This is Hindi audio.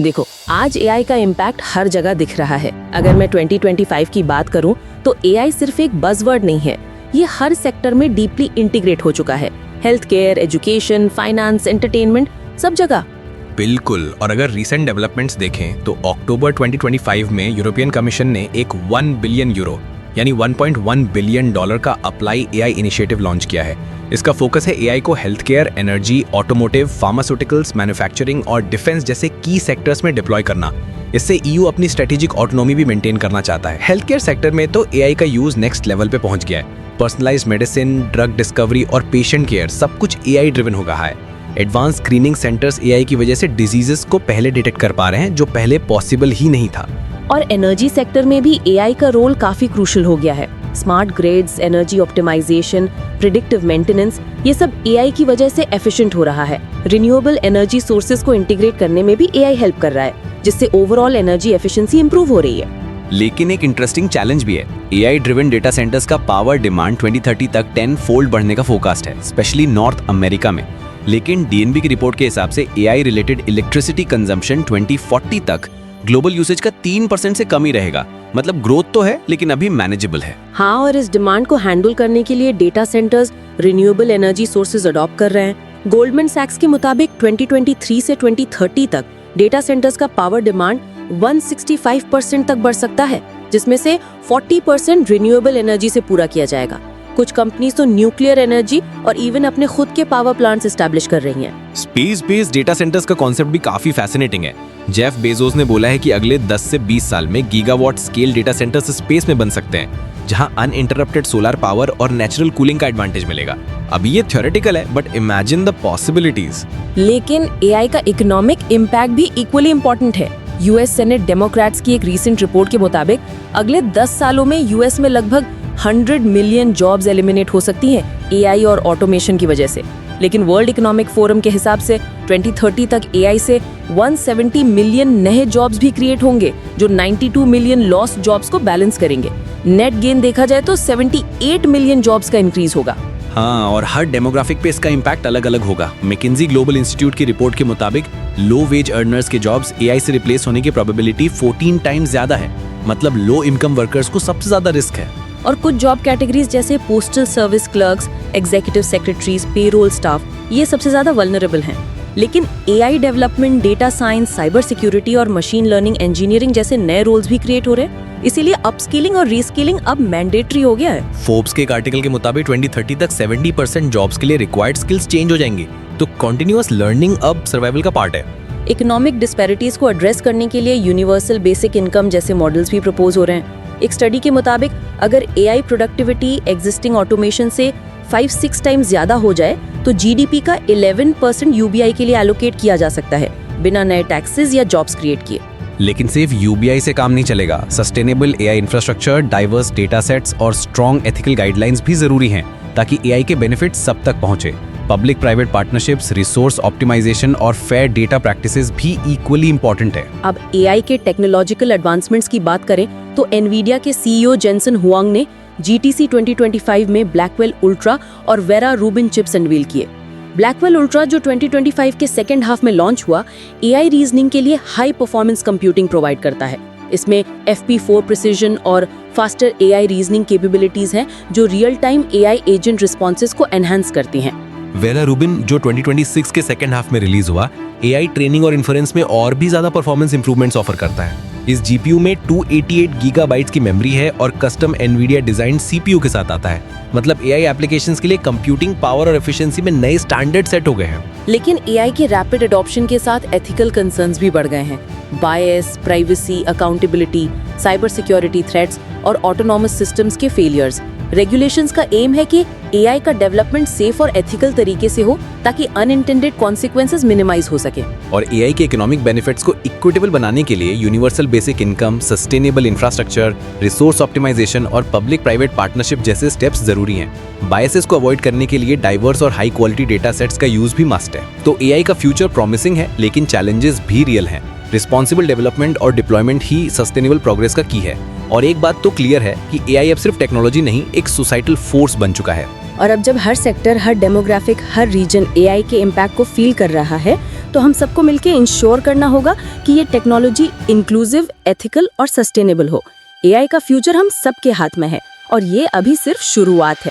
देखो, आज एआई का इम्पैक्ट हर जगह दिख रहा है। अगर मैं 2025 की बात करूं, तो एआई सिर्फ एक बज़वर्ड नहीं है, ये हर सेक्टर में डीपली इंटीग्रेट हो चुका है। Health care, education, finance, entertainment, सब जगह। बिल्कुल। और अगर रीसेंट डेवलपमेंट्स देखें तो अक्टूबर 2025 में यूरोपियन कमीशन ने एक 1 बिलियन यूरो यानी $1.1 बिलियन का अप्लाई एआई इनिशिएटिव लॉन्च किया है। इसका फोकस है एआई को health care, energy, automotive, pharmaceuticals, manufacturing और डिफेंस जैसे की सेक्टर्स में डिप्लॉय करना। इससे ईयू अपनी स्ट्रेटेजिक ऑटोनॉमी भी मेंटेन करना चाहता है। हेल्थ केयर सेक्टर में तो एआई का यूज नेक्स्ट लेवल पे पहुंच गया है। पर्सनलाइज्ड मेडिसिन, ड्रग डिस्कवरी और पेशेंट केयर सब कुछ एआई ड्रिवन हो रहा है। एडवांस स्क्रीनिंग सेंटर्स एआई की वजह से डिजीजेस को पहले डिटेक्ट कर पा रहे हैं, जो पहले पॉसिबल ही नहीं था। और एनर्जी सेक्टर में भी एआई का रोल काफी क्रूशियल हो गया है। Smart grids, energy optimisation, predictive maintenance, ये सब एआई की वजह से एफिशिएंट हो रहा है। रिन्यूएबल एनर्जी सोर्सेज को इंटीग्रेट करने में भी एआई हेल्प कर रहा है, जिससे ओवरऑल एनर्जी एफिशिएंसी इंप्रूव हो रही है। लेकिन एक इंटरेस्टिंग चैलेंज भी है। एआई ड्रिवन डेटा सेंटर्स का पावर डिमांड 2030 तक 10 फोल्ड बढ़ने का फोरकास्ट है, स्पेशली नॉर्थ अमेरिका में। लेकिन डीएनबी की रिपोर्ट के हिसाब से एआई रिलेटेड इलेक्ट्रिसिटी कंजम्पशन 2040 तक ग्लोबल यूसेज का 3% से कम ही रहेगा। मतलब ग्रोथ तो है, लेकिन अभी मैनेजेबल है। हाँ, और इस डिमांड को हैंडल करने के लिए data centres renewable energy sources adopt कर रहे हैं। गोल्डमैन सैक्स के मुताबिक 2023 से 2030 तक डेटा सेंटर्स का पावर डिमांड 165% तक बढ़ सकता है, जिसमें से 40% रिन्यूएबल एनर्जी से पूरा किया जाएगा। कुछ कंपनीज तो न्यूक्लियर एनर्जी और इवन अपने खुद के पावर प्लांट्स एस्टैब्लिश कर रही हैं। स्पेस बेस्ड डेटा सेंटर्स का कॉन्सेप्ट भी काफी फैसिनेटिंग है। जेफ बेजोस ने बोला है कि अगले 10 से 20 साल में gigawatt scale data centres space में बन सकते हैं, जहां अनइंटरप्टेड सोलर पावर और नेचुरल कूलिंग का एडवांटेज मिलेगा। अभी ये थ्योरेटिकल है, बट इमेजिन द पॉसिबिलिटीज। लेकिन एआई का इकोनॉमिक इम्पैक्ट भी इक्वली इम्पोर्टेंट है। यूएस सेनेट डेमोक्रेट्स की एक रीसेंट रिपोर्ट के मुताबिक अगले 10 सालों में यूएस में लगभग 100 मिलियन जॉब्स एलिमिनेट हो सकती हैं एआई और ऑटोमेशन की वजह से। लेकिन वर्ल्ड इकोनॉमिक फोरम के हिसाब से 2030 तक एआई से 170 मिलियन नए जॉब्स भी क्रिएट होंगे, जो 92 मिलियन लॉस्ट जॉब्स को बैलेंस करेंगे। नेट गेन देखा जाए तो 78 मिलियन जॉब्स का इंक्रीज होगा। हाँ, और हर डेमोग्राफिक पे इसका इम्पैक्ट अलग अलग होगा। मैकिंजी ग्लोबल इंस्टीट्यूट की रिपोर्ट के मुताबिक लो वेज अर्नर्स के जॉब्स एआई से रिप्लेस होने की प्रोबेबिलिटी 14 टाइम्स ज्यादा है। मतलब लो इनकम वर्कर्स को सबसे ज्यादा रिस्क है। और कुछ जॉब कैटेगरीज जैसे postal service clerks, executive secretaries, payroll staff, ये सबसे ज्यादा वल्नरेबल हैं। लेकिन AI development, data science, cyber security और मशीन लर्निंग इंजीनियरिंग जैसे नए रोल्स भी क्रिएट हो रहे हैं। इसीलिए अपस्किलिंग और रीस्किलिंग अब मैंडेटरी हो गया है। फोर्ब्स के एक आर्टिकल के मुताबिक 2030 तक 70% जॉब्स के लिए रिक्वायर्ड स्किल्स चेंज हो जाएंगी। तो कंटिन्यूअस लर्निंग अब सर्वाइवल का पार्ट है। इकोनॉमिक डिस्पैरिटीज को एड्रेस करने के लिए यूनिवर्सल बेसिक इनकम जैसे मॉडल्स भी प्रपोज हो रहे हैं। एक स्टडी के मुताबिक अगर एआई प्रोडक्टिविटी एग्जिस्टिंग ऑटोमेशन से 5-6 टाइम्स ज्यादा हो जाए, तो जीडीपी का 11% यूबीआई के लिए एलोकेट किया जा सकता है, बिना नए टैक्सेस या जॉब्स क्रिएट किए। लेकिन सिर्फ यूबीआई से काम नहीं चलेगा। Sustainable AI infrastructure, diverse data sets और स्ट्रॉन्ग एथिकल गाइडलाइंस भी जरूरी हैं, ताकि एआई के बेनिफिट सब तक पहुंचे। Public private partnerships, resource optimisation और फेयर डेटा प्रैक्टिसेस भी इक्वली इंपॉर्टेंट है। अब एआई के टेक्नोलॉजिकल एडवांसमेंट्स की बात करें तो एनवीडिया के सीईओ जेनसन हुआंग ने जीटीसी 2025 में ब्लैकवेल उल्ट्रा और वेरा रूबिन चिप्स अनवील किए। ब्लैकवेल उल्ट्रा, जो 2025 के सेकेंड हाफ में लॉन्च हुआ, एआई रीजनिंग के लिए हाई परफॉर्मेंस कंप्यूटिंग प्रोवाइड करता है। इसमें FP4 प्रिसिजन और फास्टर एआई रीजनिंग कैपेबिलिटीज हैं, जो real time AI agent responses को एनहांस करती हैं। वेरा रूबिन, जो 2026 के सेकेंड हाफ में रिलीज हुआ, एआई ट्रेनिंग और इन्फ्रेंस में और भी ज्यादा परफॉर्मेंस इंप्रूवमेंट्स ऑफर करता है। इस जीपीयू में 288 गीगाबाइट्स की मेमोरी है और कस्टम एनवीडिया डिजाइन सीपीयू के साथ आता है। मतलब एआई एप्लीकेशंस के लिए कंप्यूटिंग पावर और एफिशिएंसी में नए स्टैंडर्ड सेट हो गए हैं। लेकिन एआई के रैपिड एडॉप्शन के साथ एथिकल कंसर्न्स भी बढ़ गए हैं। Bias, privacy, accountability, cyber security threats और ऑटोनॉमस सिस्टम्स के फेलियर्स। रेगुलेशंस का एम है कि एआई का डेवलपमेंट सेफ और एथिकल तरीके से हो, ताकि अनइंटेंडेड कॉन्सिक्वेंसेस मिनिमाइज हो सके। और एआई के इकोनॉमिक बेनिफिट्स को इक्विटेबल बनाने के लिए universal basic income, sustainable infrastructure, resource optimisation और पब्लिक प्राइवेट पार्टनरशिप जैसे स्टेप्स जरूरी हैं। बायसेस को अवॉइड करने के लिए डाइवर्स और हाई क्वालिटी डेटा सेट्स का यूज भी मस्ट है। तो एआई का फ्यूचर प्रॉमिसिंग है, लेकिन चैलेंजेस भी रियल हैं। रिस्पॉन्सिबल डेवलपमेंट और डिप्लॉयमेंट ही सस्टेनेबल प्रोग्रेस का की है। और एक बात तो क्लियर है कि एआई अब सिर्फ टेक्नोलॉजी नहीं, एक सोसाइटल फोर्स बन चुका है। और अब जब हर सेक्टर, हर डेमोग्राफिक, हर रीजन एआई के इम्पैक्ट को फील कर रहा है, तो हम सबको मिलकर इंश्योर करना होगा कि ये टेक्नोलॉजी इंक्लूसिव, एथिकल और सस्टेनेबल हो। एआई का फ्यूचर हम सबके हाथ में है और ये अभी सिर्फ शुरुआत है।